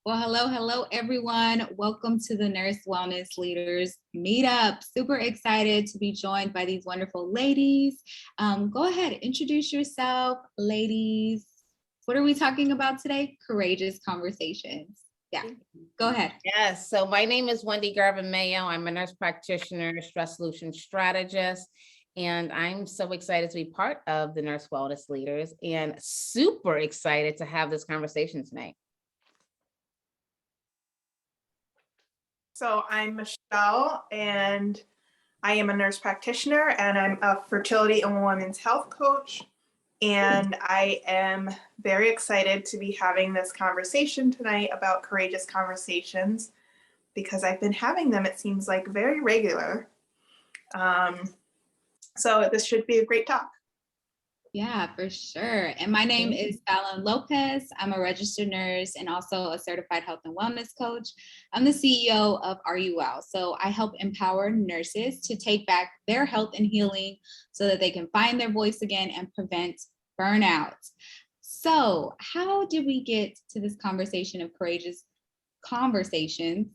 Well, hello, everyone. Welcome to the Nurse Wellness Leaders Meetup. Super excited to be joined by these wonderful ladies. Go ahead, introduce yourself, ladies. What are we talking about today? Courageous conversations. Yeah, go ahead. Yes, so my name is Wendy Garvin Mayo. I'm a nurse practitioner, stress solution strategist, and I'm so excited to be part of the Nurse Wellness Leaders and super excited to have this conversation tonight. So I'm Michelle, and I am a nurse practitioner, and I'm a fertility and women's health coach. And I am very excited to be having this conversation tonight about courageous conversations because I've been having them, it seems like, very regular. So this should be a great talk. Yeah, for sure. And my name is Fallon Lopez. I'm a registered nurse and also a certified health and wellness coach. I'm the CEO of Are You Well? So I help empower nurses to take back their health and healing so that they can find their voice again and prevent burnout. So how did we get to this conversation of courageous conversations?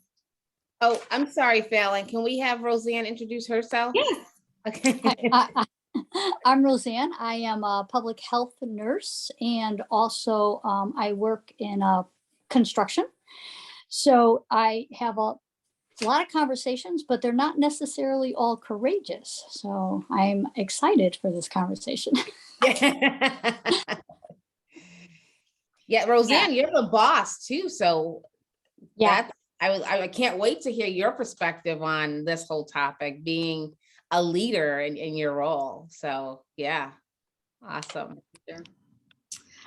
Oh, I'm sorry, Fallon. Can we have Roseanne introduce herself? Yes. Okay. I'm Roseanne. I am a public health nurse, and also I work in construction. So I have a lot of conversations, but they're not necessarily all courageous. So I'm excited for this conversation. Yeah, Roseanne, you're the boss too. So Yeah. I can't wait to hear your perspective on this whole topic, being a leader in your role. So yeah, awesome.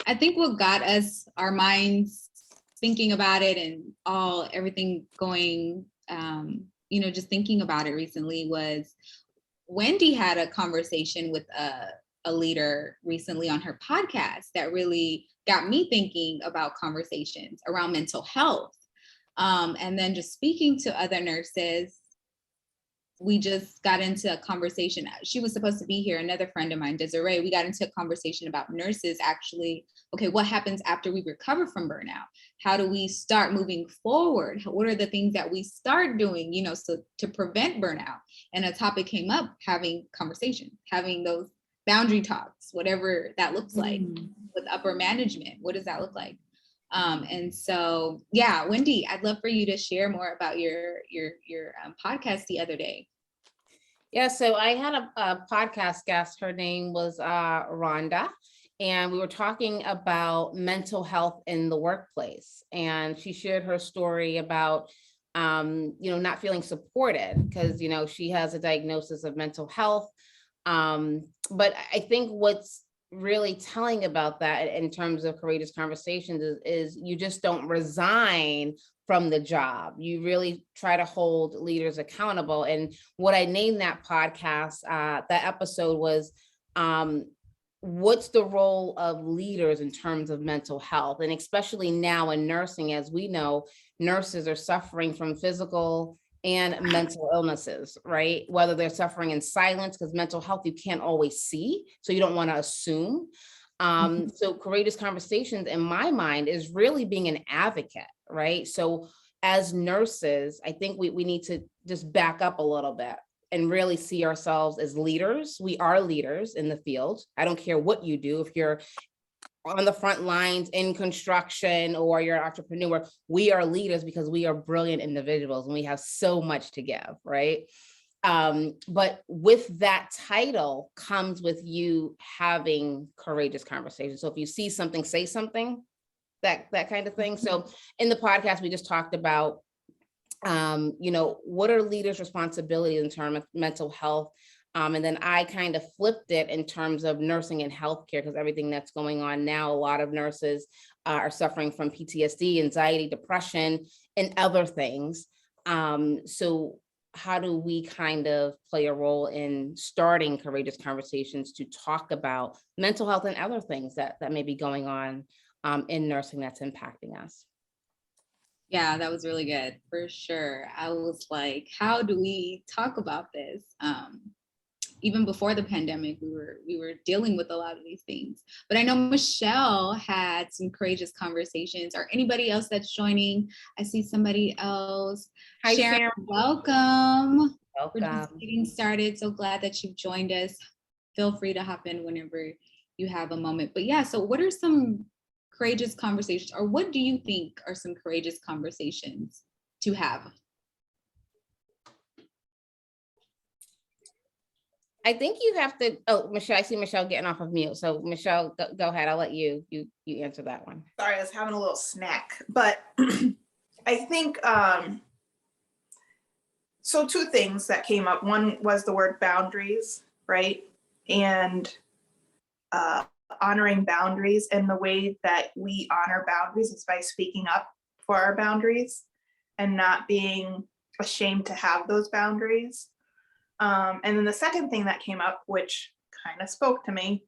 I think what got us our minds thinking about it and everything going, just thinking about it recently was Wendy had a conversation with a leader recently on her podcast that really got me thinking about conversations around mental health. And then just speaking to other nurses, we just got into a conversation. She was supposed to be here, another friend of mine, Desiree. We got into a conversation about nurses actually. Okay, what happens after we recover from burnout? How do we start moving forward? What are the things that we start doing, so to prevent burnout? And a topic came up, having conversations, having those boundary talks, whatever that looks like with upper management. What does that look like? And so, yeah, Wendy, I'd love for you to share more about your podcast the other day. Yeah, so I had a podcast guest. Her name was Rhonda, and we were talking about mental health in the workplace. And she shared her story about, not feeling supported because, she has a diagnosis of mental health. But I think what's really telling about that in terms of courageous conversations is you just don't resign from the job. You really try to hold leaders accountable. And what I named that podcast, that episode was, what's the role of leaders in terms of mental health? And especially now in nursing, as we know, nurses are suffering from physical and mental illnesses, right? Whether they're suffering in silence, because mental health you can't always see, so you don't want to assume. So courageous conversations, in my mind, is really being an advocate, right? So as nurses, I think we need to just back up a little bit and really see ourselves as leaders. We are leaders in the field. I don't care what you do. If you're on the front lines in construction or you're an entrepreneur, we are leaders because we are brilliant individuals and we have so much to give, right? But with that title comes with you having courageous conversations. So if you see something, say something, that kind of thing. So in the podcast, we just talked about, what are leaders' responsibilities in terms of mental health? And then I kind of flipped it in terms of nursing and healthcare, because everything that's going on now, a lot of nurses are suffering from PTSD, anxiety, depression, and other things. So how do we kind of play a role in starting courageous conversations to talk about mental health and other things that may be going on in nursing that's impacting us? Yeah, that was really good, for sure. I was like, how do we talk about this? even before the pandemic, we were dealing with a lot of these things. But I know Michelle had some courageous conversations, or anybody else that's joining. I see somebody else. Hi, Sharon, Sharon. welcome. We're just Welcome. getting started. So glad that you've joined us. Feel free to hop in whenever you have a moment. But yeah, so what are some courageous conversations, or what do you think are some courageous conversations to have? I think you have to, oh, Michelle, I see Michelle getting off of mute. So Michelle, go ahead. I'll let you answer that one. Sorry, I was having a little snack, but I think, so two things that came up. One was the word boundaries, right? And honoring boundaries, and the way that we honor boundaries is by speaking up for our boundaries and not being ashamed to have those boundaries. And then the second thing that came up, which kind of spoke to me,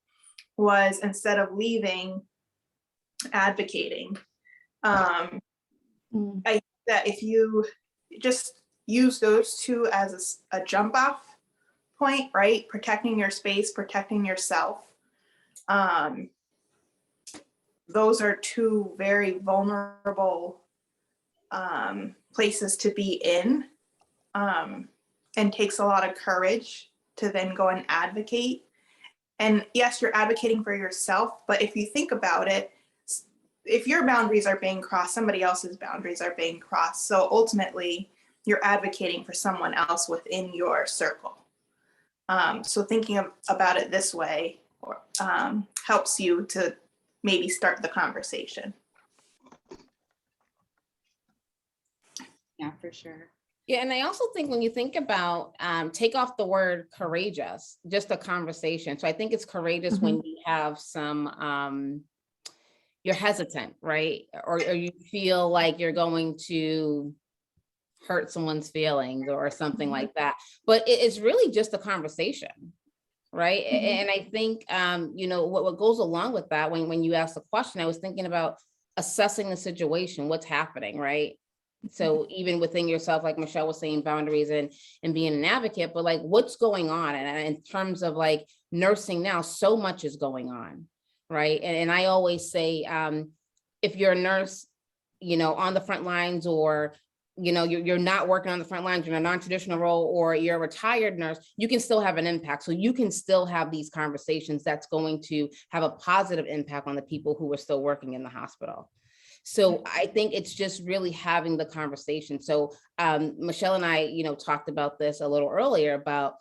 was instead of leaving, advocating. I think that if you just use those two as a jump off point, right? Protecting your space, protecting yourself. Those are two very vulnerable places to be in. And takes a lot of courage to then go and advocate. And yes, you're advocating for yourself, but if you think about it, if your boundaries are being crossed, somebody else's boundaries are being crossed. So ultimately, you're advocating for someone else within your circle. So thinking about it this way helps you to maybe start the conversation. Yeah, for sure. Yeah, and I also think when you think about take off the word courageous, just a conversation. So I think it's courageous when you have some, you're hesitant, right? Or you feel like you're going to hurt someone's feelings or something like that. But it's really just a conversation, right? And I think, what goes along with that, when you ask the question, I was thinking about assessing the situation, what's happening, right? So even within yourself, like Michelle was saying, boundaries and being an advocate, but like what's going on? And in terms of like nursing now, so much is going on, right? And I always say, if you're a nurse, on the front lines, or, you're not working on the front lines, you're in a non-traditional role, or you're a retired nurse, you can still have an impact. So you can still have these conversations that's going to have a positive impact on the people who are still working in the hospital. So I think it's just really having the conversation. So Michelle and I, talked about this a little earlier about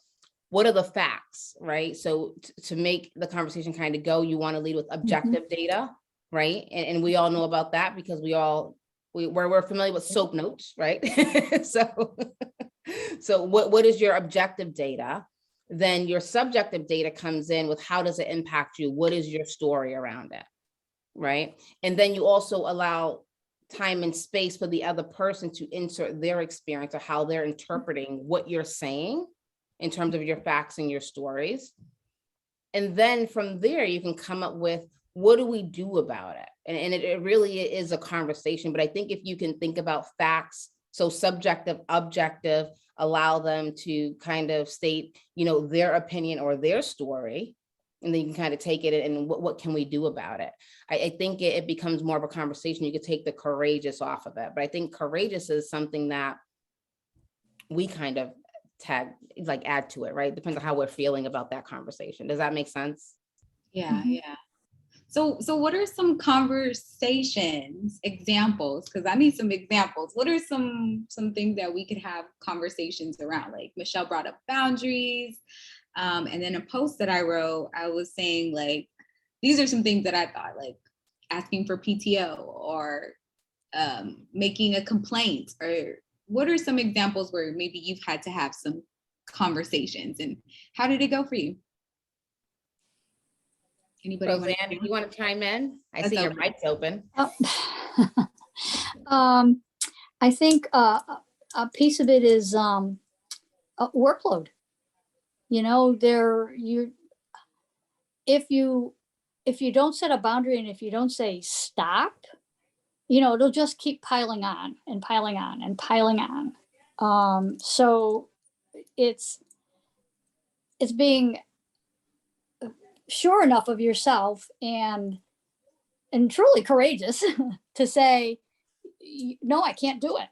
what are the facts, right? So to make the conversation kind of go, you want to lead with objective data, right? And we all know about that because we're familiar with SOAP notes, right? So what is your objective data? Then your subjective data comes in with how does it impact you? What is your story around it? Right. And then you also allow time and space for the other person to insert their experience or how they're interpreting what you're saying in terms of your facts and your stories. And then from there, you can come up with, what do we do about it? And it really is a conversation. But I think if you can think about facts, so subjective, objective, allow them to kind of state, their opinion or their story, and then you can kind of take it and what can we do about it? I think it becomes more of a conversation. You could take the courageous off of it, but I think courageous is something that we kind of add to it, right? Depends on how we're feeling about that conversation. Does that make sense? Yeah, yeah. So what are some conversations examples? Because I need some examples. What are some things that we could have conversations around? Like Michelle brought up boundaries. And then a post that I wrote, I was saying like, these are some things that I thought, like asking for PTO or making a complaint, or what are some examples where maybe you've had to have some conversations, and how did it go for you? Anybody? Roseanne, you want to chime in? I see your mic's open. I think a piece of it is workload. If you don't set a boundary and if you don't say stop, it'll just keep piling on and piling on and piling on. So it's it's being sure enough of yourself and truly courageous to say, no, I can't do it.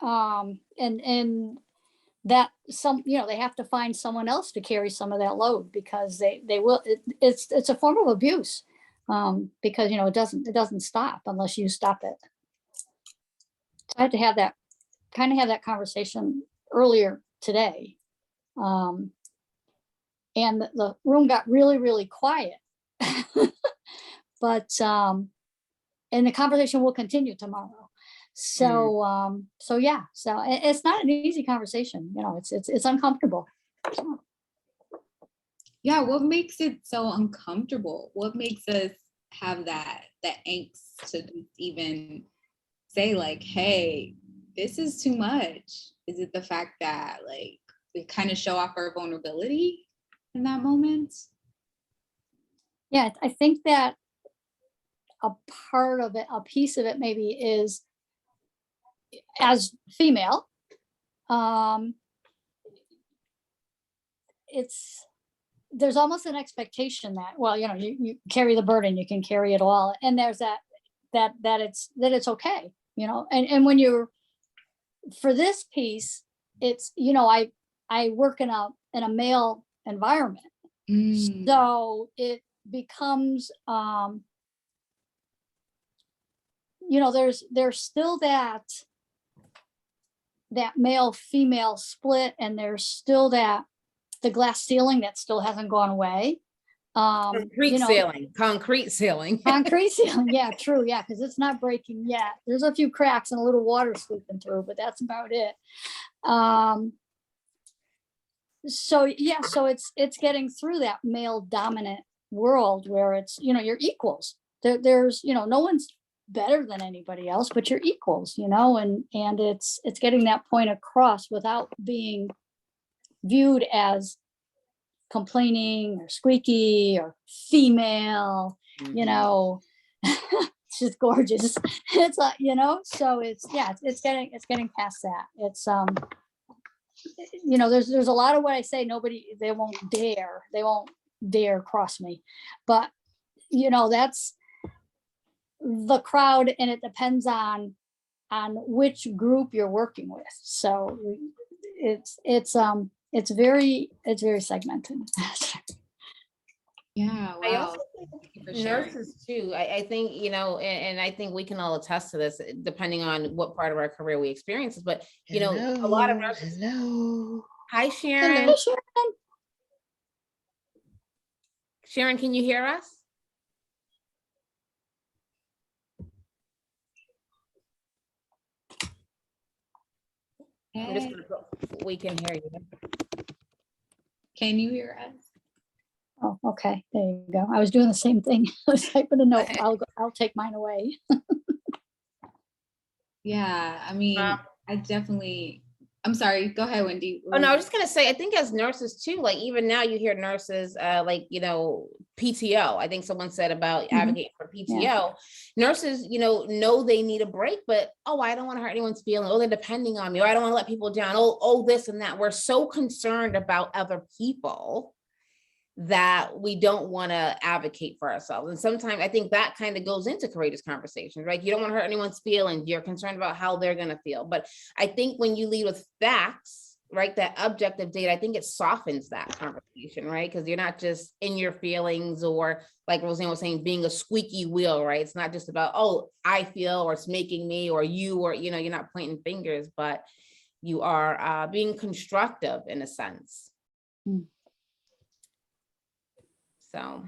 And that they have to find someone else to carry some of that load, because they will, it's a form of abuse, because, it doesn't stop unless you stop it. So I had to have that conversation earlier today. And the room got really, really quiet. But and the conversation will continue tomorrow. So it's not an easy conversation. It's uncomfortable. Yeah, what makes it so uncomfortable? What makes us have that angst to even say like, hey, this is too much? Is it the fact that like we kind of show off our vulnerability in that moment? Yeah, I think that a part of it, a piece of it maybe is, as female, there's almost an expectation that, well, you carry the burden, you can carry it all. And there's that it's okay, and when you're, for this piece, it's, I work in a male environment. So it becomes, there's still that male female split, and there's still the glass ceiling that still hasn't gone away. Concrete ceiling. Concrete ceiling. Yeah, true. Yeah, because it's not breaking yet. There's a few cracks and a little water sweeping through, but that's about it. So it's getting through that male dominant world where it's, you're equals. There's, no one's better than anybody else, but you're equals, and it's getting that point across without being viewed as complaining or squeaky or female. It's just gorgeous. It's like, so it's getting past that. It's there's a lot of what I say, they won't dare cross me, but that's the crowd, and it depends on which group you're working with. So it's very segmented. Yeah, I wow. also think nurses too. I think, and I think we can all attest to this, depending on what part of our career we experience this, but a lot of nurses. Hello. Hi, Sharon. Hey, Sharon. Sharon, can you hear us? I'm just gonna put, we can hear you. Can you hear us? Oh, okay. There you go. I was doing the same thing. I was typing a note. I'll take mine away. Yeah, I mean, I definitely, I'm sorry, go ahead, Wendy. Oh, no, I was just gonna say, I think as nurses too, like even now you hear nurses, PTO. I think someone said about advocating for PTO. Yeah. Nurses, know they need a break, but, I don't want to hurt anyone's feelings. Oh, they're depending on me. Or I don't want to let people down. Oh, this and that. We're so concerned about other people that we don't want to advocate for ourselves. And sometimes I think that kind of goes into courageous conversations, right? You don't want to hurt anyone's feelings. You're concerned about how they're going to feel. But I think when you lead with facts, right, that objective data, I think it softens that conversation, right? Because you're not just in your feelings, or like Roseanne was saying, being a squeaky wheel, right? It's not just about, I feel, or it's making me, or you, or, you're not pointing fingers, but you are being constructive in a sense. So,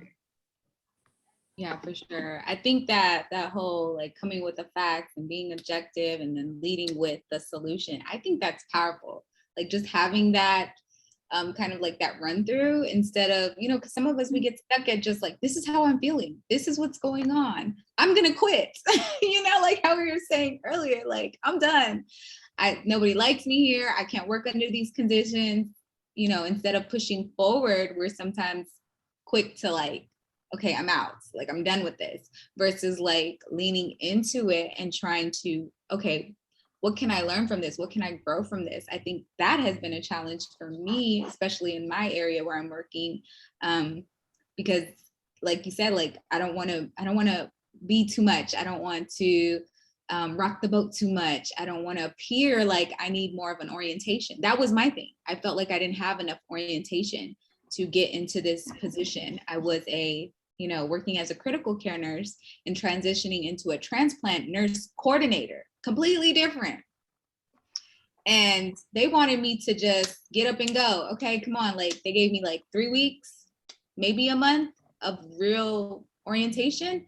yeah, for sure. I think that whole like coming with the facts and being objective and then leading with the solution, I think that's powerful. Like just having that kind of like that run through, instead of, because some of us, we get stuck at just like, this is how I'm feeling. This is what's going on. I'm going to quit, like how we were saying earlier, like I'm done. Nobody likes me here. I can't work under these conditions. Instead of pushing forward, we're sometimes quick to like, okay, I'm out, like I'm done with this, versus like leaning into it and trying to, okay, what can I learn from this? What can I grow from this? I think that has been a challenge for me, especially in my area where I'm working, because like you said, like I don't want to be too much. I don't want to rock the boat too much. I don't want to appear like I need more of an orientation. That was my thing. I felt like I didn't have enough orientation to get into this position. I was working as a critical care nurse and transitioning into a transplant nurse coordinator, completely different. And they wanted me to just get up and go. Okay, come on. Like they gave me like 3 weeks, maybe a month of real orientation.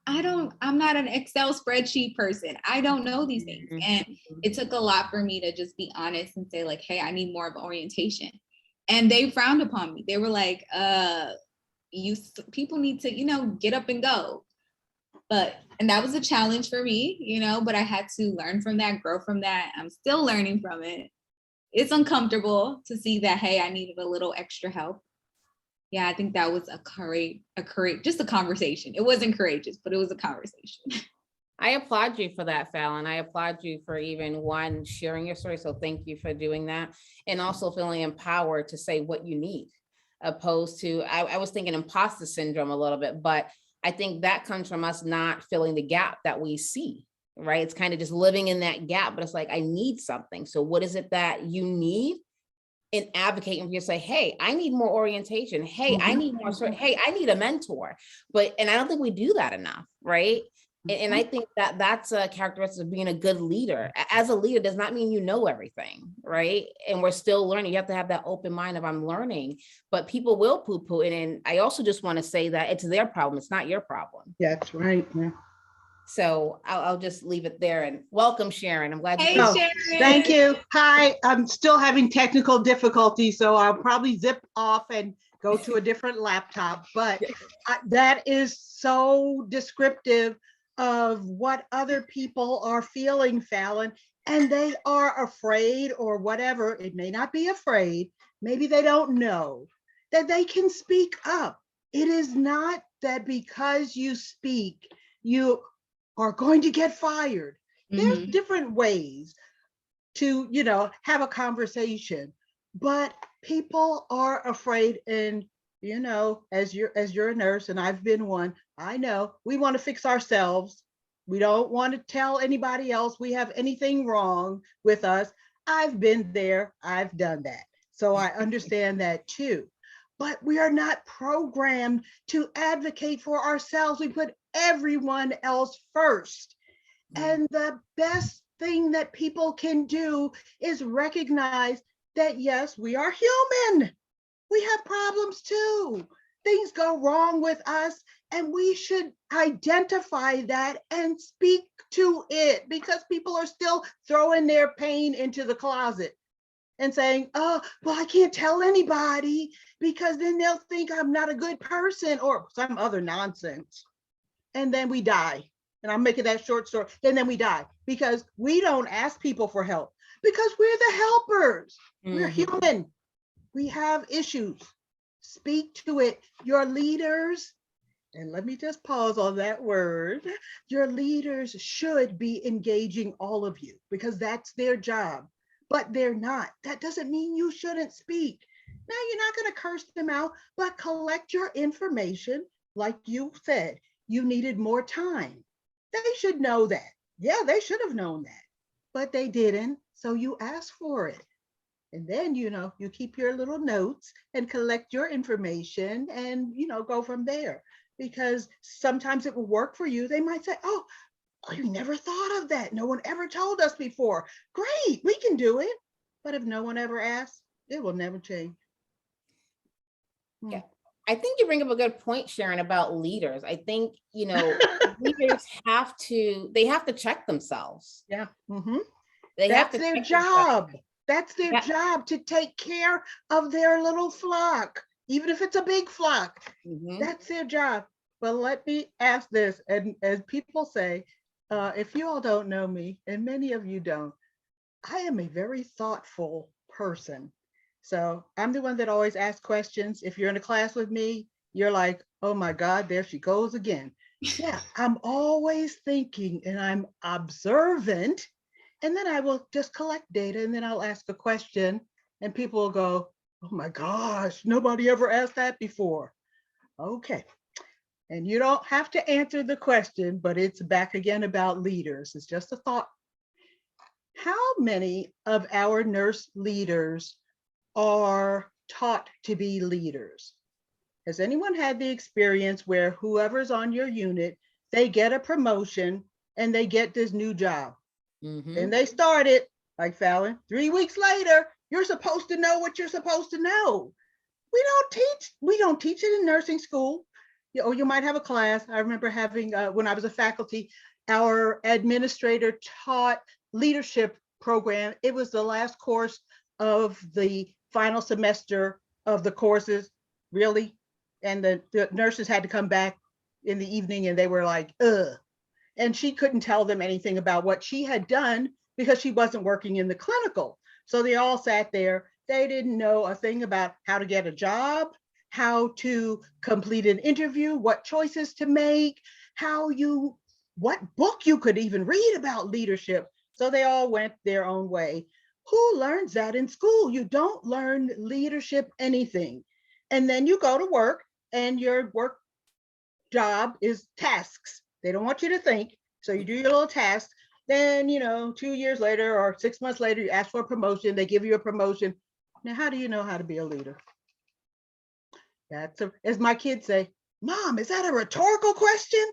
I'm not an Excel spreadsheet person. I don't know these things. And it took a lot for me to just be honest and say like, hey, I need more of orientation. And they frowned upon me. They were like, people need to, get up and go. And that was a challenge for me, but I had to learn from that, grow from that. I'm still learning from it. It's uncomfortable to see that, hey, I needed a little extra help. Yeah, I think that was just a conversation. It wasn't courageous, but it was a conversation. I applaud you for that, Fallon. I applaud you for even sharing your story. So thank you for doing that. And also feeling empowered to say what you need, opposed to, I was thinking imposter syndrome a little bit, but I think that comes from us not filling the gap that we see, right? It's kind of just living in that gap, but it's like, I need something. So what is it that you need? And advocating for you, say, hey, I need more orientation. Hey, I need more, hey, I need a mentor. And I don't think we do that enough, right? And I think that that's a characteristic of being a good leader. As a leader does not mean you know everything, right? And we're still learning. You have to have that open mind of I'm learning, but people will poo-poo it. And I also just want to say that it's their problem. It's not your problem. That's right. Yeah. So I'll just leave it there, and welcome, Sharon. I'm glad Hey, you Oh, Sharon. thank you. Hi, I'm still having technical difficulties, so I'll probably zip off and go to a different laptop, but that is so descriptive of what other people are feeling, Fallon, and they are afraid or whatever. It may not be afraid. Maybe they don't know that they can speak up. It is not that because you speak, you are going to get fired. There's different ways to, have a conversation, but people are afraid. And, as you're a nurse, and I've been one, I know we want to fix ourselves. We don't want to tell anybody else we have anything wrong with us. I've been there. I've done that. So I understand that too. But we are not programmed to advocate for ourselves. We put everyone else first. And the best thing that people can do is recognize that, yes, we are human. We have problems too. Things go wrong with us, and we should identify that and speak to it, because people are still throwing their pain into the closet and saying, oh, well, I can't tell anybody because then they'll think I'm not a good person or some other nonsense. And then we die. And I'm making that short story. And then we die because we don't ask people for help, because we're the helpers. We're human. We have issues. Speak to it. Your leaders, and let me just pause on that word, your leaders should be engaging all of you because that's their job, but they're not. That doesn't mean you shouldn't speak. Now, you're not going to curse them out, but collect your information. Like you said, you needed more time. They should know that. Yeah, they should have known that, but they didn't. So you ask for it. And then, you keep your little notes and collect your information and, go from there. Because sometimes it will work for you. They might say, oh, you never thought of that. No one ever told us before. Great, we can do it. But if no one ever asks, it will never change. Yeah. I think you bring up a good point, Sharon, about leaders. I think, leaders have to check themselves. Yeah. That's their job. That's their job, to take care of their little flock, even if it's a big flock. That's their job. But let me ask this, and as people say, if you all don't know me, and many of you don't, I am a very thoughtful person. So I'm the one that always asks questions. If you're in a class with me, you're like, oh my God, there she goes again. Yeah, I'm always thinking, and I'm observant, And then I will just collect data and then I'll ask a question and people will go, oh my gosh, nobody ever asked that before. Okay. And you don't have to answer the question, but it's back again about leaders. It's just a thought. How many of our nurse leaders are taught to be leaders? Has anyone had the experience where whoever's on your unit, they get a promotion and they get this new job? And they started, like Fallon, 3 weeks later, you're supposed to know what you're supposed to know. We don't teach it in nursing school. You might have a class. I remember having, when I was a faculty, our administrator taught leadership program. It was the last course of the final semester of the courses, really. And the nurses had to come back in the evening and they were like, ugh. And she couldn't tell them anything about what she had done because she wasn't working in the clinical. So they all sat there. They didn't know a thing about how to get a job, how to complete an interview, what choices to make, what book you could even read about leadership. So they all went their own way. Who learns that in school? You don't learn leadership anything. And then you go to work and your work job is tasks. They don't want you to think. So you do your little tasks. Then, 2 years later or 6 months later, you ask for a promotion. They give you a promotion. Now, how do you know how to be a leader? As my kids say, Mom, is that a rhetorical question?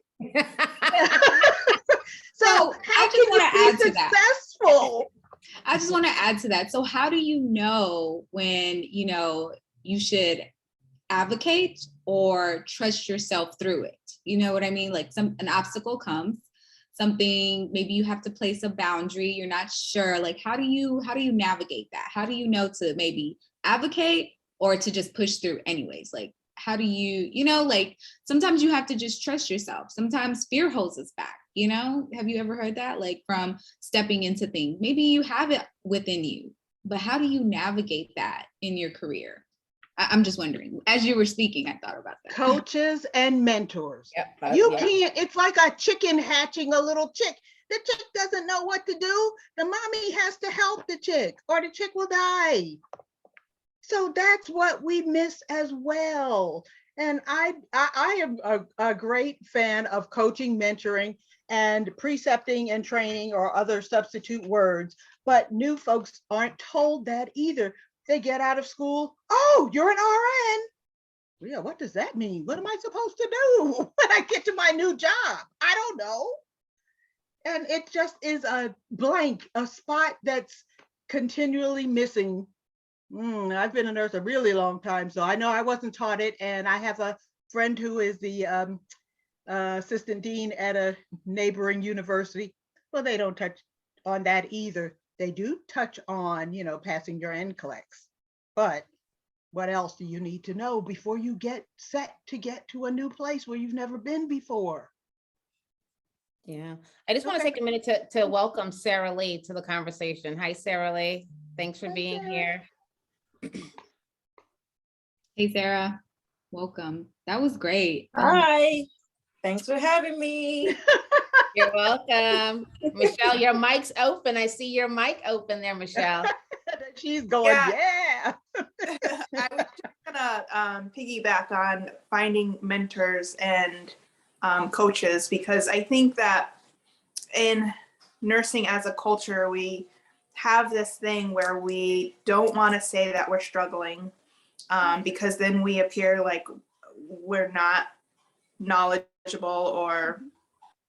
So how can you be successful? I just want to add to that. So how do you know when, you should advocate or trust yourself through it? You know what I mean? Like an obstacle comes, something, maybe you have to place a boundary, you're not sure. Like, how do you navigate that? How do you know to maybe advocate or to just push through anyways? Like, how do you, like sometimes you have to just trust yourself. Sometimes fear holds us back, Have you ever heard that? Like from stepping into things, maybe you have it within you, but how do you navigate that in your career? I'm just wondering, as you were speaking, I thought about that. Coaches and mentors. Yep, Can't, it's like a chicken hatching a little chick. The chick doesn't know what to do. The mommy has to help the chick or the chick will die. So that's what we miss as well. And I am a great fan of coaching, mentoring, and precepting and training or other substitute words, but new folks aren't told that either. They get out of school, oh, you're an RN. Yeah, what does that mean? What am I supposed to do when I get to my new job? I don't know. And it just is a blank, a spot that's continually missing. I've been a nurse a really long time, so I know I wasn't taught it. And I have a friend who is the assistant dean at a neighboring university. Well, they don't touch on that either. They do touch on, passing your NCLEX, but what else do you need to know before you get set to get to a new place where you've never been before? Yeah, I just want to take a minute to welcome Sarah Lee to the conversation. Hi, Sarah Lee. Thanks for being here. Hey, Sarah, welcome. That was great. Hi, thanks for having me. You're welcome. Michelle, your mic's open. I see your mic open there, Michelle. She's going, yeah. I was just gonna piggyback on finding mentors and coaches, because I think that in nursing as a culture, we have this thing where we don't want to say that we're struggling because then we appear like we're not knowledgeable or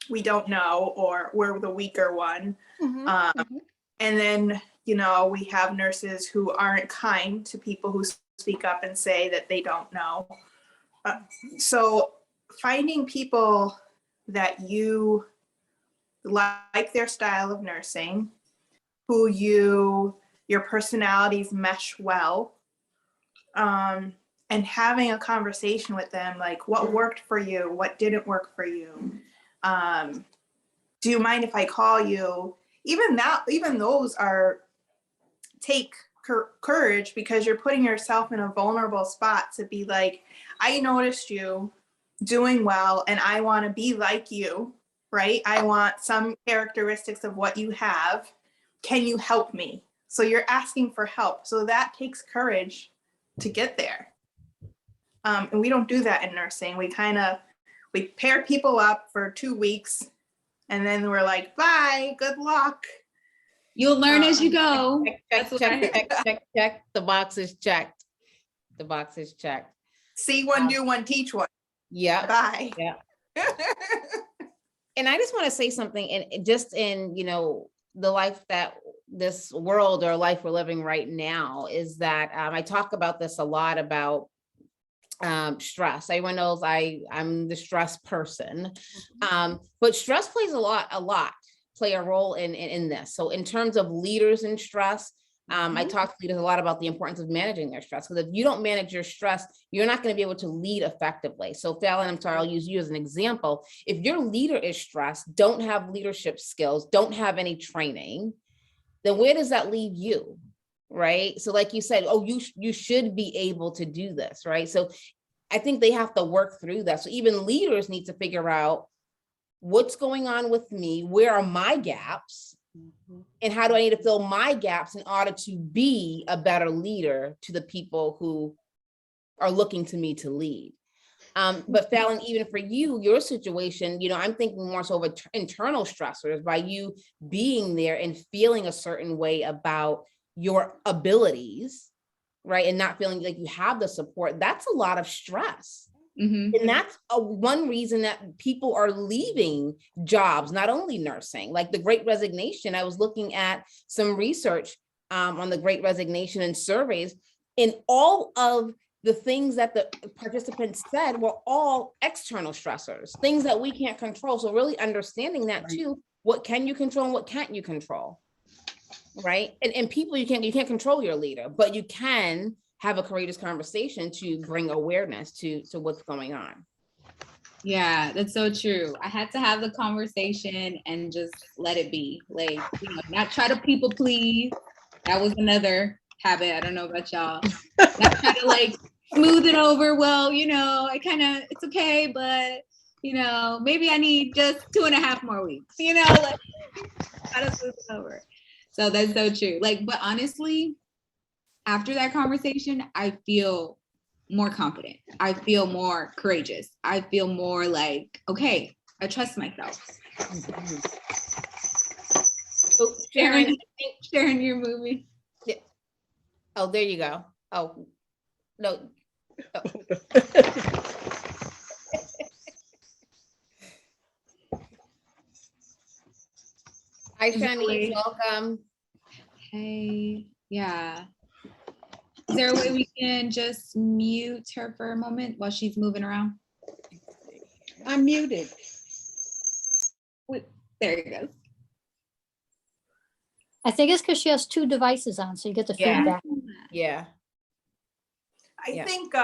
we don't know, or we're the weaker one. And then, we have nurses who aren't kind to people who speak up and say that they don't know. So finding people that you like their style of nursing, who your personalities mesh well, and having a conversation with them, like what worked for you, what didn't work for you. Do you mind if I call you? Even those take courage, because you're putting yourself in a vulnerable spot to be like, I noticed you doing well and I want to be like you, right? I want some characteristics of what you have. can you help me? So you're asking for help. So that takes courage to get there. And we don't do that in nursing. We pair people up for 2 weeks and then we're like, bye, good luck. You'll learn as you go. Check, check. The box is checked. The box is checked. See one, do one, teach one. Yeah. Bye. Yeah. And I just want to say something, and just in, the life that this world or life we're living right now is that I talk about this a lot about stress. Everyone knows I'm the stress person, but stress plays play a role in this. So in terms of leaders in stress, I talk to leaders a lot about the importance of managing their stress, because if you don't manage your stress, you're not going to be able to lead effectively. So Fallon, I'm sorry, I'll use you as an example. If your leader is stressed, don't have leadership skills, don't have any training, then where does that leave you? Right? So like you said, oh, you should be able to do this, right? So I think they have to work through that. So even leaders need to figure out what's going on with me, where are my gaps, and how do I need to fill my gaps in order to be a better leader to the people who are looking to me to lead. But Fallon, even for you, your situation, I'm thinking more so of internal stressors by you being there and feeling a certain way about your abilities, right? And not feeling like you have the support. That's a lot of stress. And that's one reason that people are leaving jobs, not only nursing, like the Great Resignation. I was looking at some research on the Great Resignation and surveys, and all of the things that the participants said were all external stressors, things that we can't control. So really understanding that too, what can you control and what can't you control, right? And people, you can't control your leader, but you can have a courageous conversation to bring awareness to what's going on. Yeah, that's so true. I had to have the conversation and just let it be. Like, not try to people please. That was another habit. I don't know about y'all. Not try to smooth it over. Well, it's okay, but maybe I need just 2.5 more weeks, try to smooth it over. So that's so true. But honestly, after that conversation, I feel more confident. I feel more courageous. I feel more like, okay, I trust myself. So Sharon, you're moving. Yeah. Oh, there you go. Oh, no. Oh. Hi, Shani, welcome. Hey, yeah. Is there a way we can just mute her for a moment while she's moving around? I'm muted. Wait, there it goes. I think it's because she has 2 devices on, so you get the feedback. Yeah. I think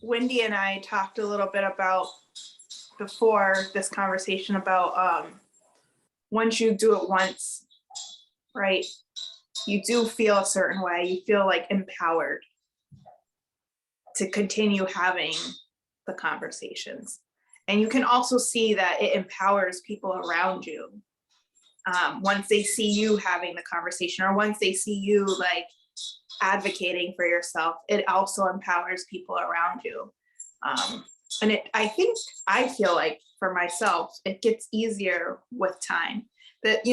Wendy and I talked a little bit about before this conversation about once you do it once, right? You do feel a certain way. You feel empowered to continue having the conversations. And you can also see that it empowers people around you. Once they see you having the conversation, or once they see you advocating for yourself, it also empowers people around you. And I feel like for myself, it gets easier with time. That,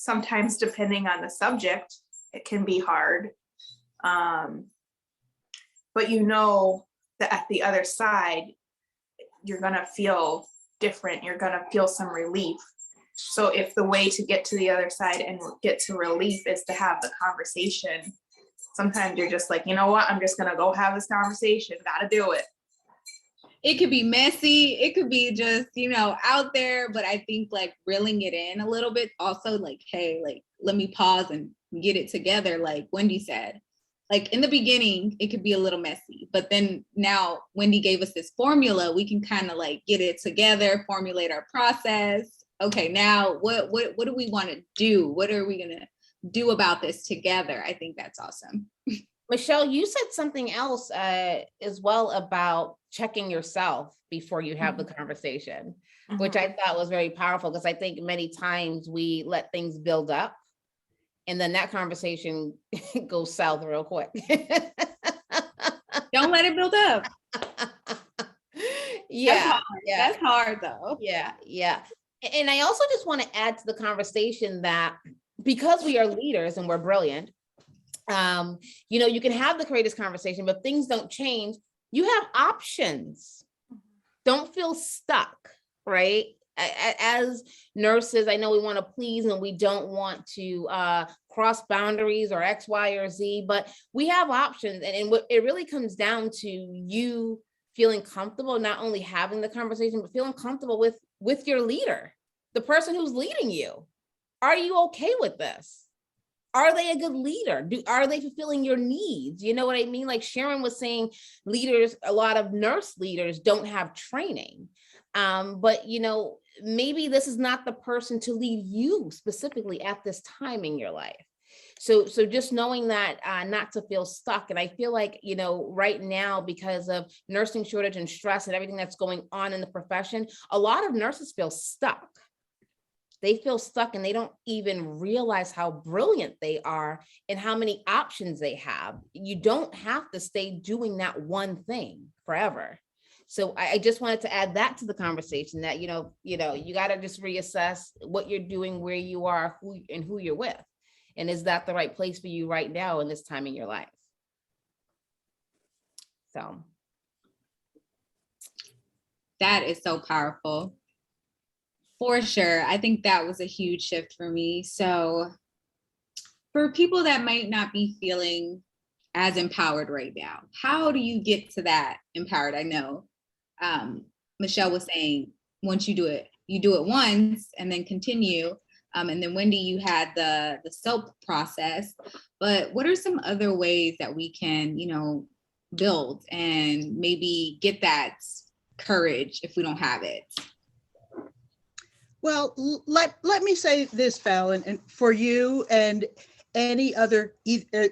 sometimes depending on the subject, it can be hard. But that at the other side, you're gonna feel different. You're gonna feel some relief. So if the way to get to the other side and get to relief is to have the conversation, sometimes you're just like, you know what, I'm just gonna go have this conversation, gotta do it. It could be messy. It could be just, out there. But I think reeling it in a little bit also hey, let me pause and get it together. Like Wendy said, in the beginning, it could be a little messy. But then now Wendy gave us this formula. We can kind of get it together, formulate our process. Okay, now what do we want to do? What are we going to do about this together? I think that's awesome. Michelle, you said something else as well about checking yourself before you have the conversation, which I thought was very powerful, because I think many times we let things build up and then that conversation goes south real quick. Don't let it build up. Yeah. That's hard though. Yeah. And I also just want to add to the conversation that because we are leaders and we're brilliant, you can have the courageous conversation, but things don't change. You have options. Don't feel stuck, right? As nurses, I know we want to please and we don't want to cross boundaries or X, Y, or Z, but we have options. And what it really comes down to you feeling comfortable, not only having the conversation, but feeling comfortable with your leader, the person who's leading you. Are you okay with this? Are they a good leader? Are they fulfilling your needs? You know what I mean? Like Sharon was saying, leaders, a lot of nurse leaders don't have training. But maybe this is not the person to lead you specifically at this time in your life. So just knowing that, not to feel stuck. And I feel like, right now, because of nursing shortage and stress and everything that's going on in the profession, a lot of nurses feel stuck. They feel stuck and they don't even realize how brilliant they are and how many options they have. You don't have to stay doing that one thing forever. So I just wanted to add that to the conversation, that, you got to just reassess what you're doing, where you are, who you're with. And is that the right place for you right now in this time in your life? So. That is so powerful. For sure. I think that was a huge shift for me. So for people that might not be feeling as empowered right now, how do you get to that empowered? I know Michelle was saying, once you do it once and then continue. And then Wendy, you had the soap process, but what are some other ways that we can, build and maybe get that courage if we don't have it? Well, let me say this, Fallon, and for you and any other,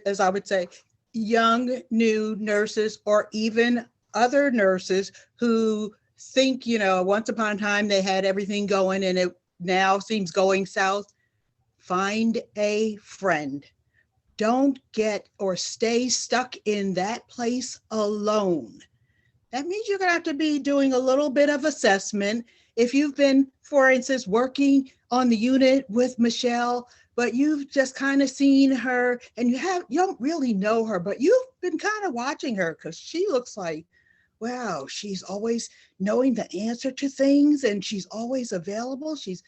as I would say, young, new nurses, or even other nurses who think, once upon a time they had everything going and it now seems going south. Find a friend. Don't get or stay stuck in that place alone. That means you're going to have to be doing a little bit of assessment. If you've been, for instance, working on the unit with Michelle, but you've just kind of seen her and you don't really know her, but you've been kind of watching her because she looks like, wow, she's always knowing the answer to things and she's always available. She's,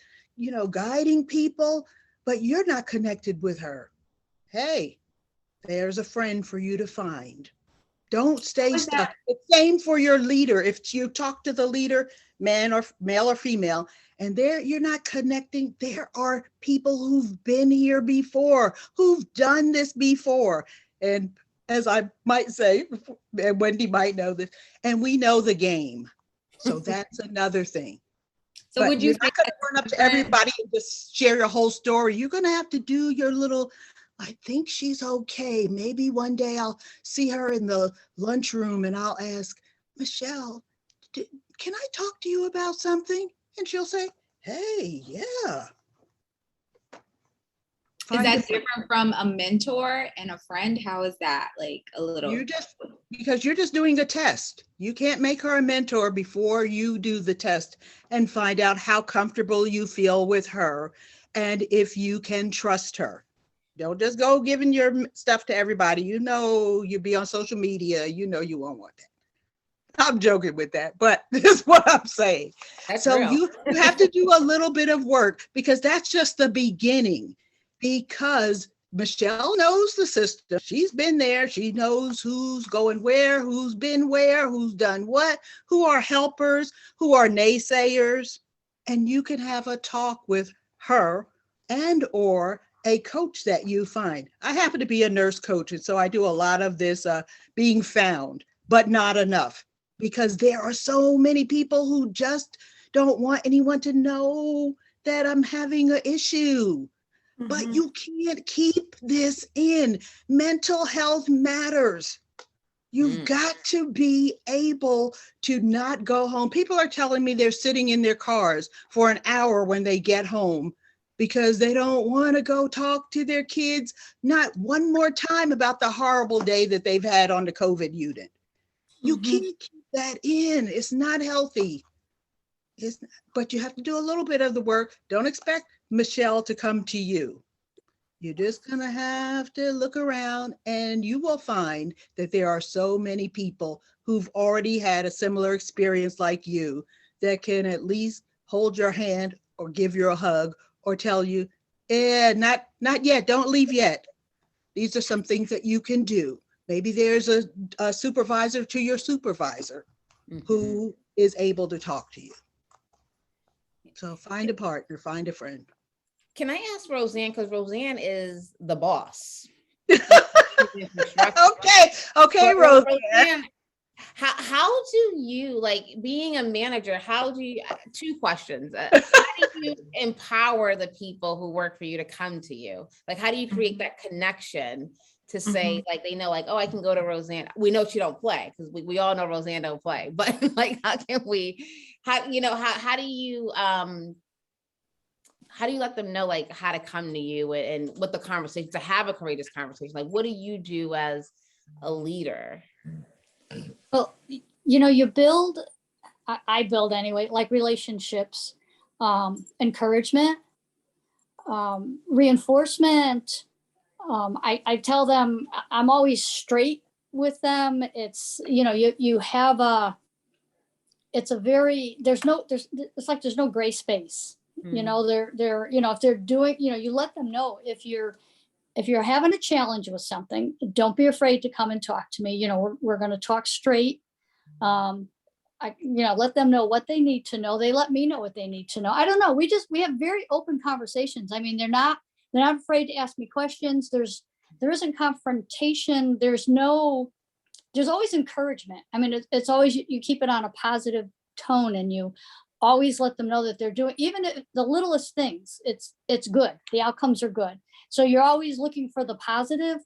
guiding people, but you're not connected with her. Hey, there's a friend for you to find. Don't stay stuck. The same for your leader. If you talk to the leader, male or female, and you're not connecting, there are people who've been here before, who've done this before. And as I might say, and Wendy might know this, and we know the game. So that's another thing. So but would you you're not going to run up to everybody and just share your whole story. You're going to have to do your little, I think she's okay. Maybe one day I'll see her in the lunchroom and I'll ask, Michelle, can I talk to you about something? And she'll say, hey, yeah. Is that different from a mentor and a friend? How is that like a little? Because you're just doing a test. You can't make her a mentor before you do the test and find out how comfortable you feel with her and if you can trust her. Don't just go giving your stuff to everybody. You'll be on social media. You won't want that. I'm joking with that, but this is what I'm saying. That's so real. you have to do a little bit of work because that's just the beginning. Because Michelle knows the system. She's been there. She knows who's going where, who's been where, who's done what, who are helpers, who are naysayers. And you can have a talk with her and or a coach that you find. I happen to be a nurse coach, and so I do a lot of this being found, but not enough. Because there are so many people who just don't want anyone to know that I'm having an issue. but Mhm. you can't keep this in. Mental health matters. You've got to be able to not go home. People are telling me they're sitting in their cars for an hour when they get home because they don't want to go talk to their kids, not one more time about the horrible day that they've had on the COVID unit. You Mhm. can't keep that in. It's not healthy. But you have to do a little bit of the work. Don't expect Michelle to come to you. You're just going to have to look around, and you will find that there are so many people who've already had a similar experience like you that can at least hold your hand or give you a hug or tell you, not yet, don't leave yet. These are some things that you can do. Maybe there's a supervisor to your supervisor who is able to talk to you. So find a partner, find a friend. Can I ask Roseanne, because Roseanne is the boss. Okay, Roseanne, how do you, like, being a manager, how do you, two questions. How do you empower the people who work for you to come to you? Like, how do you create that connection to say, like, they know, like, oh, I can go to Roseanne. We know she don't play, because we all know Roseanne don't play, but like, how do you let them know, like, how to come to you and what the conversation, to have a courageous conversation? Like, what do you do as a leader? Well, you build, I build anyway, like relationships, encouragement, reinforcement. I tell them I'm always straight with them. It's, you have it's a very, it's like there's no gray space. They're if they're doing, you let them know if you're having a challenge with something, don't be afraid to come and talk to me. We're going to talk straight. Let them know what they need to know. They let me know what they need to know. I don't know. We have very open conversations. I mean, they're not afraid to ask me questions. There isn't confrontation. There's always encouragement. I mean, it's always, you keep it on a positive tone, and you always let them know that they're doing, even the littlest things, it's good. The outcomes are good. So you're always looking for the positive,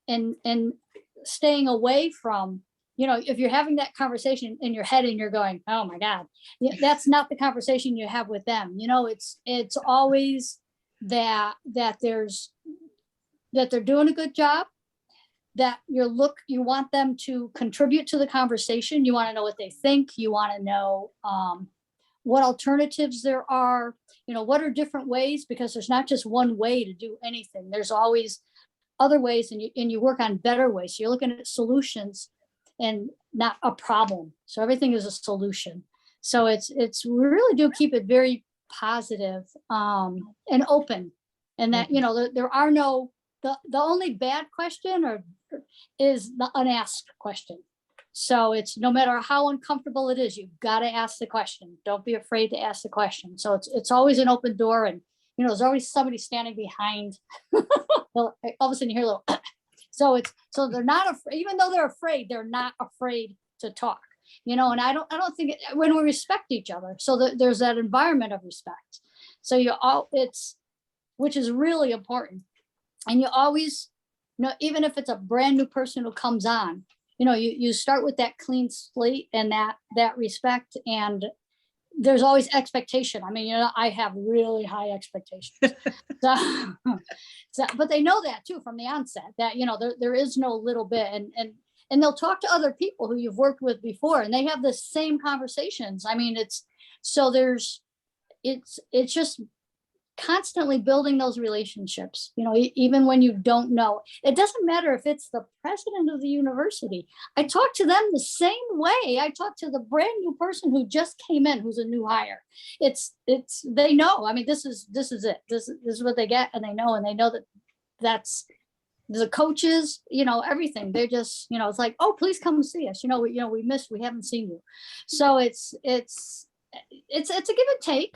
and staying away from, if you're having that conversation in your head and you're going, oh my God, that's not the conversation you have with them. It's always that they're doing a good job, that you want them to contribute to the conversation. You want to know what they think. You want to know what alternatives there are, what are different ways, because there's not just one way to do anything. There's always other ways, and you work on better ways. So you're looking at solutions and not a problem. So everything is a solution. So we really do keep it very positive, and open, and that, there are no, the only bad question is the unasked question. So it's, no matter how uncomfortable it is, you've got to ask the question. Don't be afraid to ask the question. So it's always an open door, and there's always somebody standing behind. All of a sudden you hear a little. So they're not afraid, even though they're afraid, they're not afraid to talk. And I don't think when we respect each other, so that there's that environment of respect. So which is really important. And you always, even if it's a brand new person who comes on, you start with that clean slate and that respect, and there's always expectation. I mean, I have really high expectations. But they know that too from the onset, that, there is no little bit, and they'll talk to other people who you've worked with before, and they have the same conversations. I mean, it's just constantly building those relationships, even when you don't know. It doesn't matter if it's the president of the university. I talk to them the same way I talk to the brand new person who just came in, who's a new hire. They know. I mean, this is it. This is what they get, and they know that's the coaches, everything. They're just, it's like, oh, please come see us. We haven't seen you. So it's a give and take,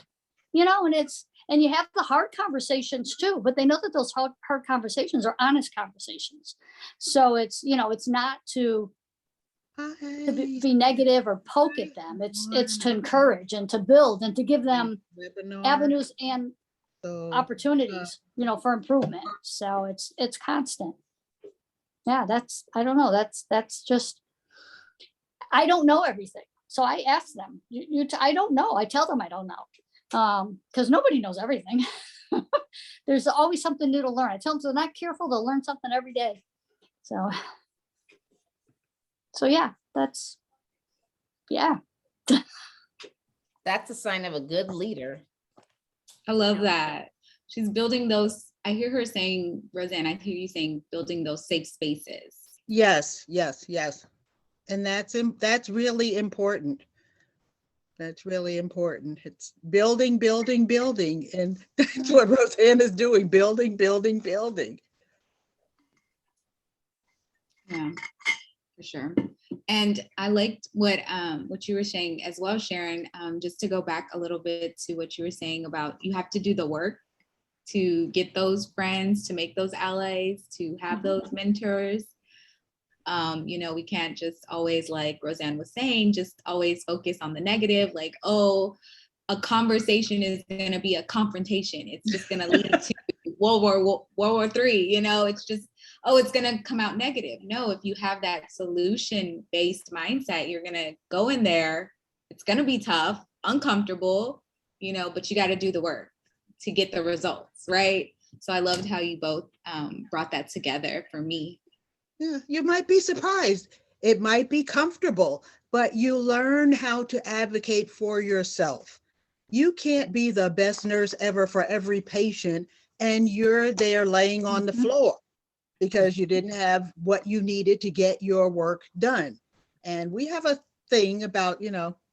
and you have the hard conversations too, but they know that those hard conversations are honest conversations. So it's not to be negative or poke at them. It's to encourage and to build and to give them avenues and So opportunities, for improvement. So it's constant. Yeah, I don't know. That's just, I don't know everything. So I ask them, I don't know. I tell them I don't know. Because nobody knows everything. There's always something new to learn. I tell them, so they're not careful, they'll learn something every day. So yeah, yeah. That's a sign of a good leader. I love that. She's building those, I hear her saying, Roseanne, I hear you saying building those safe spaces. yes, yes, yes. And that's really important. That's really important. It's building, building, building. And that's what Roseanne is doing, building, building, building. Yeah, for sure. And I liked what you were saying as well, Sharon, just to go back a little bit to what you were saying about you have to do the work to get those friends, to make those allies, to have those mentors. We can't just always, like Roseanne was saying, just always focus on the negative, like, oh, a conversation is going to be a confrontation. It's just going to lead to World War III, it's just, oh, it's going to come out negative. No, if you have that solution-based mindset, you're going to go in there. It's going to be tough, uncomfortable, but you got to do the work to get the results, right? So I loved how you both brought that together for me. Yeah, you might be surprised. It might be comfortable, but you learn how to advocate for yourself. You can't be the best nurse ever for every patient, and you're there laying on the floor because you didn't have what you needed to get your work done. And we have a thing about,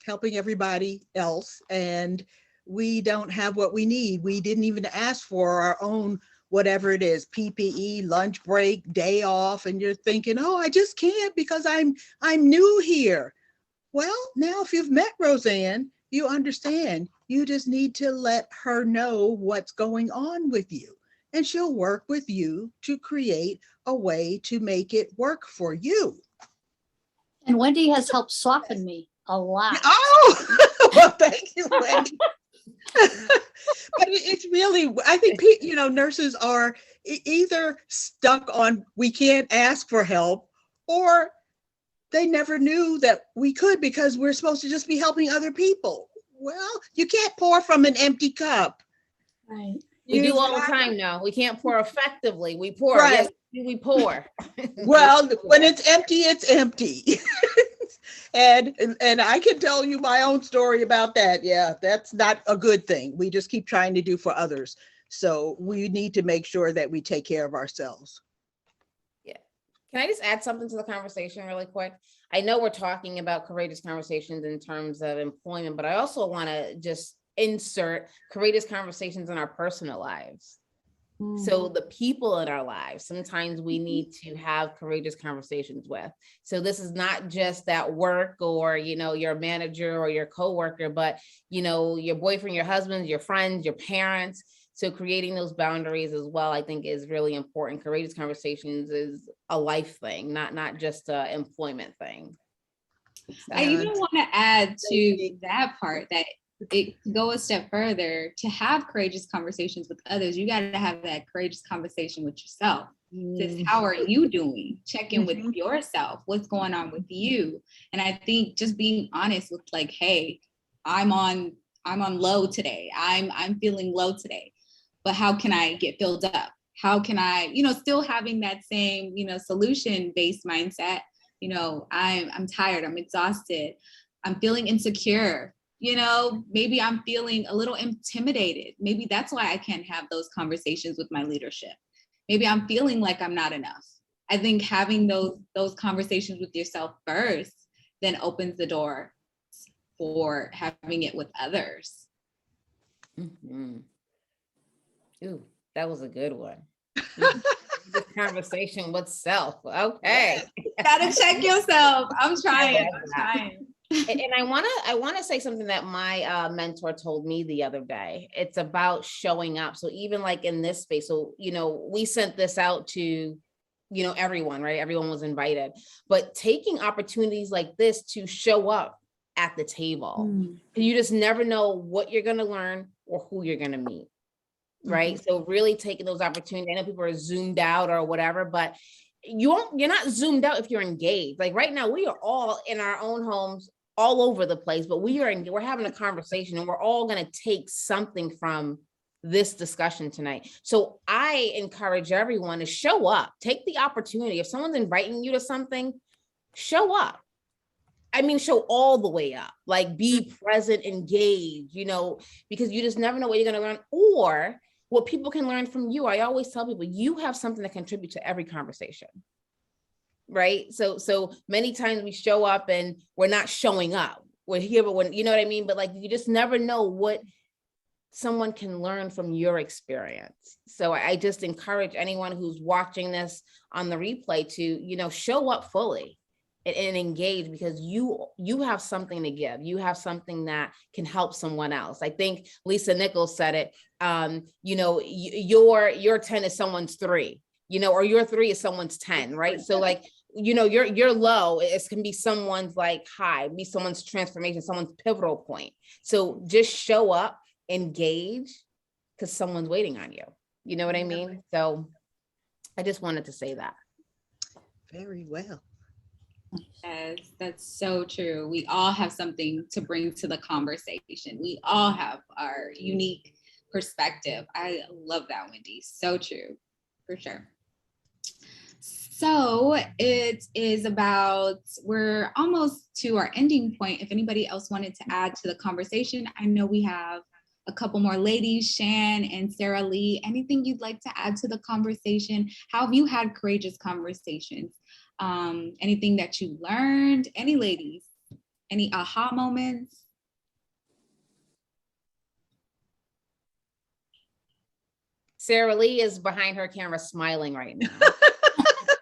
helping everybody else, and we don't have what we need. We didn't even ask for our own whatever it is, PPE, lunch break, day off, and you're thinking, oh, I just can't because I'm new here. Well, now if you've met Roseanne, you understand. You just need to let her know what's going on with you, and she'll work with you to create a way to make it work for you. And Wendy has helped soften me a lot. Oh, well, thank you, Wendy. But it's really, I think, nurses are either stuck on we can't ask for help, or they never knew that we could because we're supposed to just be helping other people. Well, you can't pour from an empty cup. Right. We do all the time now. We can't pour effectively. We pour. Right. Yes, we pour. Well, when it's empty, it's empty. And I can tell you my own story about that. Yeah, that's not a good thing. We just keep trying to do for others. So we need to make sure that we take care of ourselves. Yeah. Can I just add something to the conversation really quick? I know we're talking about courageous conversations in terms of employment, but I also want to just insert courageous conversations in our personal lives. So the people in our lives, sometimes we need to have courageous conversations with. So this is not just that work or, your manager or your coworker, but, your boyfriend, your husband, your friends, your parents. So creating those boundaries as well, I think is really important. Courageous conversations is a life thing, not just an employment thing. I even want to add to that part that it go a step further. To have courageous conversations with others, you got to have that courageous conversation with yourself. Just how are you doing? Check in with yourself. What's going on with you? And I think just being honest with, like, hey, I'm on low today. I'm feeling low today, but how can I get filled up? How can I, still having that same, solution-based mindset. I'm tired. I'm exhausted. I'm feeling insecure. Maybe I'm feeling a little intimidated. Maybe that's why I can't have those conversations with my leadership. Maybe I'm feeling like I'm not enough. I think having those conversations with yourself first then opens the door for having it with others. Mm-hmm. Ooh, that was a good one. This conversation with self. Okay. Gotta check yourself. I'm trying. And I want to say something that my mentor told me the other day. It's about showing up. So even like in this space, so, we sent this out to, everyone, right? Everyone was invited, but taking opportunities like this to show up at the table. You just never know what you're going to learn or who you're going to meet. right? So really taking those opportunities. I know people are zoomed out or whatever, but you're not zoomed out if you're engaged. Like right now, we are all in our own homes all over the place, but we're having a conversation and we're all going to take something from this discussion tonight. So I encourage everyone to show up, take the opportunity. If someone's inviting you to something, show up. I mean, show all the way up, like be present, engage, because you just never know what you're going to learn or what people can learn from you. I always tell people, you have something to contribute to every conversation, right? So many times we show up and we're not showing up. We're here, but when, you know what I mean? But like, you just never know what someone can learn from your experience. So I just encourage anyone who's watching this on the replay to, show up fully and engage, because you have something to give. You have something that can help someone else. I think Lisa Nichols said it, your 10 is someone's 3, or your 3 is someone's 10, right? So like, your low, it can be someone's like high, be someone's transformation, someone's pivotal point. So just show up, engage, because someone's waiting on you. You know what I mean? So I just wanted to say that. Very well. Yes, that's so true. We all have something to bring to the conversation. We all have our unique perspective. I love that, Wendy. So true, for sure. So we're almost to our ending point. If anybody else wanted to add to the conversation, I know we have a couple more ladies, Shan and Sarah Lee. Anything you'd like to add to the conversation? How have you had courageous conversations? Anything that you learned? Any ladies? Any aha moments? Sarah Lee is behind her camera smiling right now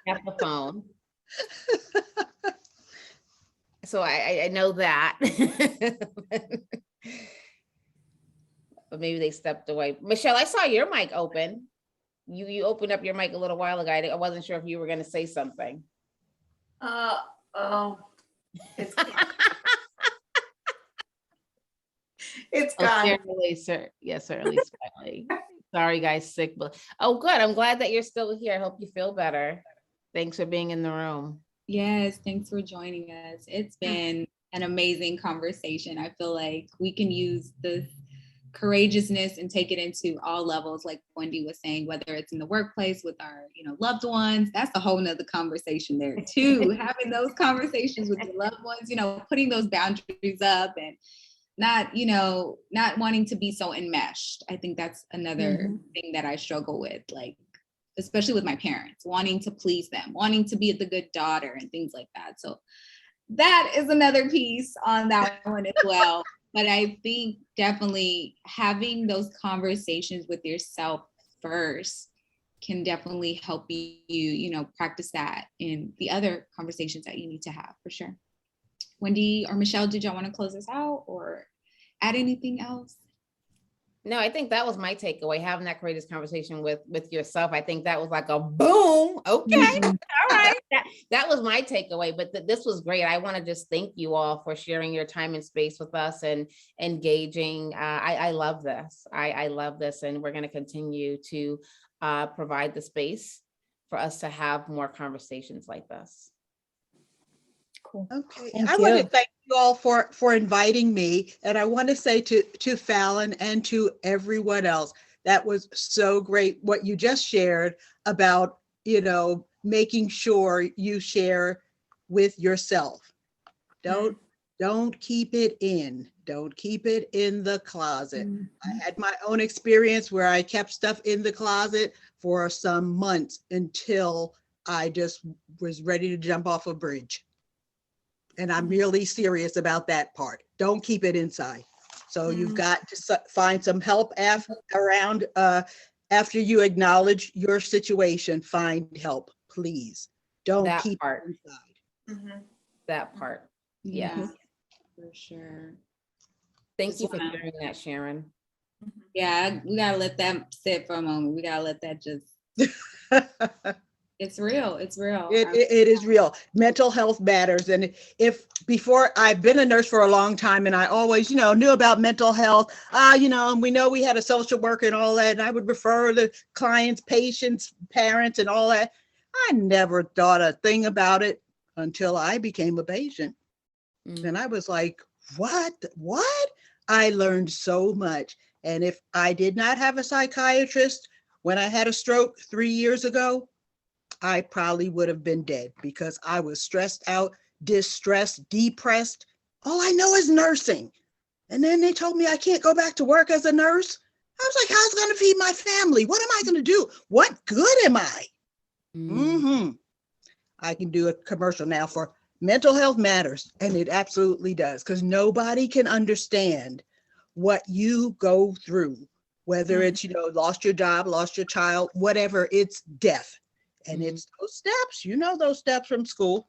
at the phone. So I know that. But maybe they stepped away. Michelle, I saw your mic open. You opened up your mic a little while ago. I wasn't sure if you were going to say something. It's it's gone. Certainly smiling. Sorry, guys, sick, but good. I'm glad that you're still here. I hope you feel better. Thanks for being in the room. Yes, thanks for joining us. It's been an amazing conversation. I feel like we can use this courageousness and take it into all levels, like Wendy was saying, whether it's in the workplace with our loved ones. That's a whole nother conversation there too. Having those conversations with your loved ones, putting those boundaries up and not wanting to be so enmeshed. I think that's another thing that I struggle with, like especially with my parents, wanting to please them, wanting to be the good daughter and things like that. So that is another piece on that one as well. But I think definitely having those conversations with yourself first can definitely help you, practice that in the other conversations that you need to have, for sure. Wendy or Michelle, did y'all want to close this out or add anything else? No, I think that was my takeaway, having that courageous conversation with yourself. I think that was like a boom. Okay. All right. That was my takeaway, but this was great. I want to just thank you all for sharing your time and space with us and engaging. I love this. I love this. And we're going to continue to provide the space for us to have more conversations like this. Cool. Okay, Thank I you. want to thank you all for inviting me. And I want to say to Fallon and to everyone else, that was so great what you just shared about, making sure you share with yourself. Don't keep it in. Don't keep it in the closet. I had my own experience where I kept stuff in the closet for some months until I just was ready to jump off a bridge. And I'm really serious about that part. Don't keep it inside. So you've got to find some help around after you acknowledge your situation. Find help, please. Don't That keep part. it inside. That part. Yeah, for sure. Thank you for sharing that, Sharon. Yeah, we gotta let that sit for a moment. We gotta let that just It's real. It's real. It is real. Mental health matters. And if before, I've been a nurse for a long time, and I always, knew about mental health. And we know we had a social worker and all that. And I would refer the clients, patients, parents, and all that. I never thought a thing about it until I became a patient. And I was like, what? I learned so much. And if I did not have a psychiatrist when I had a stroke 3 years ago, I probably would have been dead, because I was stressed out, distressed, depressed. All I know is nursing. And then they told me I can't go back to work as a nurse. I was like, how's it going to feed my family? What am I going to do? What good am I? I can do a commercial now for mental health matters. And it absolutely does, because nobody can understand what you go through, whether it's, lost your job, lost your child, whatever, it's death. And it's those steps, those steps from school.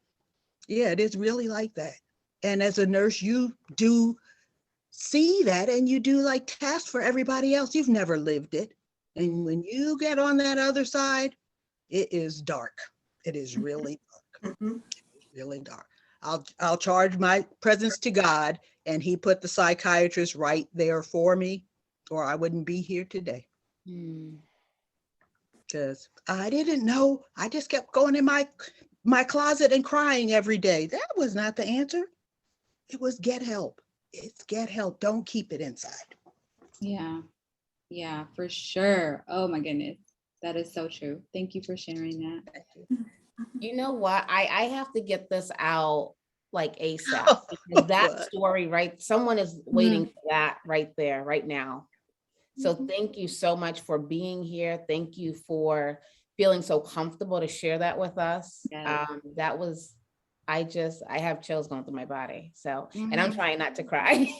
Yeah, it is really like that. And as a nurse, you do see that, and you do like tasks for everybody else. You've never lived it. And when you get on that other side, it is dark. It is really dark. Really dark. I'll charge my presence to God, and he put the psychiatrist right there for me, or I wouldn't be here today. Because I didn't know. I just kept going in my closet and crying every day. That was not the answer. It was get help. It's get help. Don't keep it inside. Yeah, for sure. Oh my goodness. That is so true. Thank you for sharing that. Thank you. You know what? I have to get this out like ASAP, because that story, right? Someone is waiting for that right there, right now. So thank you so much for being here. Thank you for feeling so comfortable to share that with us. Yes. That was, I have chills going through my body. So, and I'm trying not to cry.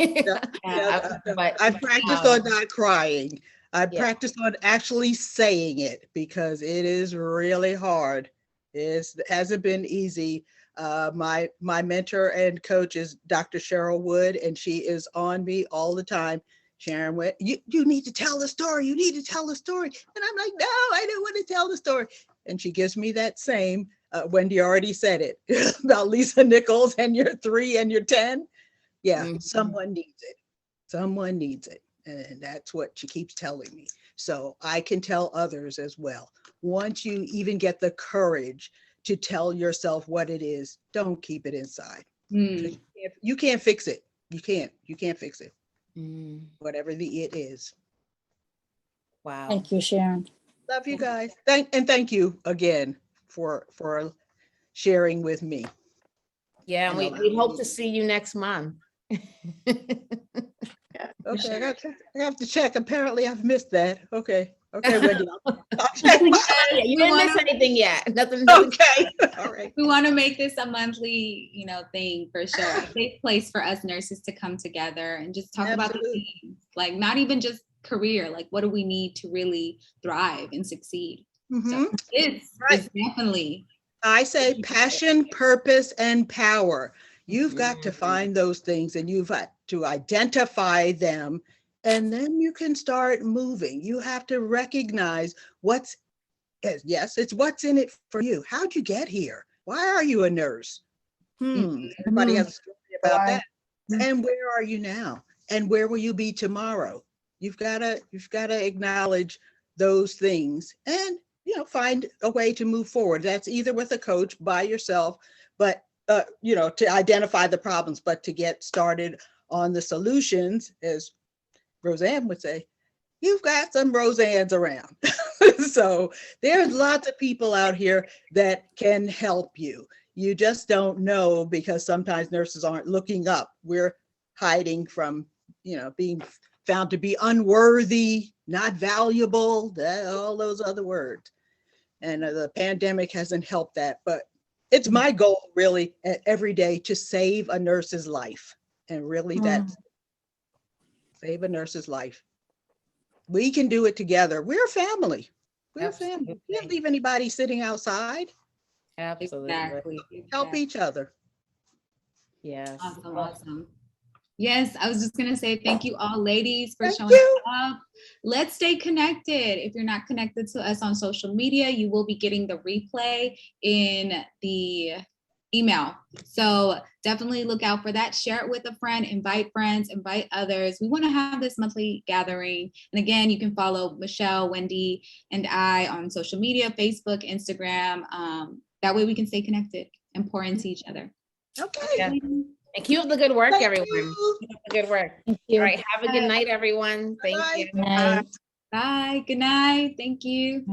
But I practiced on not crying. I practiced on actually saying it, because it is really hard. It hasn't been easy. My mentor and coach is Dr. Cheryl Wood, and she is on me all the time. Sharon, you need to tell the story. You need to tell the story. And I'm like, no, I don't want to tell the story. And she gives me that same, Wendy already said it, about Lisa Nichols and your 3 and your 10. Yeah, someone needs it. Someone needs it. And that's what she keeps telling me. So I can tell others as well. Once you even get the courage to tell yourself what it is, don't keep it inside. You can't fix it. You can't fix it. Whatever it is. Wow. Thank you, Sharon. Love you guys. Thank you again for sharing with me. Yeah, and we hope to see you next month. Okay, I have to check. Apparently I've missed that. Okay, Wendy. I'll check. You didn't miss anything yet. Nothing. Okay. All right. We want to make this a monthly, thing for sure. A safe place for us nurses to come together and just talk about the things, like not even just career, like what do we need to really thrive and succeed? So it's definitely. I say passion, purpose, and power. You've got to find those things, and you've got to identify them, and then you can start moving. You have to recognize it's what's in it for you. How'd you get here? Why are you a nurse? Everybody has a story about that. And where are you now? And where will you be tomorrow? You've got to acknowledge those things, and find a way to move forward. That's either with a coach, by yourself, but to identify the problems, but to get started on the solutions, as Roseanne would say, you've got some Roseannes around. So there's lots of people out here that can help you. You just don't know, because sometimes nurses aren't looking up. We're hiding from, being found to be unworthy, not valuable, all those other words. And the pandemic hasn't helped that, but it's my goal really every day to save a nurse's life. And really that's save a nurse's life. We can do it together. We're a family. We're a family. We can't leave anybody sitting outside. Absolutely. Exactly. Help each other. Yes. Awesome. Yes, I was just gonna say thank you all ladies for Thank showing you. up. Let's stay connected. If you're not connected to us on social media, you will be getting the replay in the email. So definitely look out for that. Share it with a friend, invite friends, invite others. We want to have this monthly gathering. And again, you can follow Michelle, Wendy, and I on social media, Facebook, Instagram. That way we can stay connected and pour into each other. Okay. Yeah. And keep up the good work, Thank everyone. you. Keep up the good work. Thank All you. right. Have a good night, everyone. Thank Bye. you. Good night. Bye. Good night. Thank you.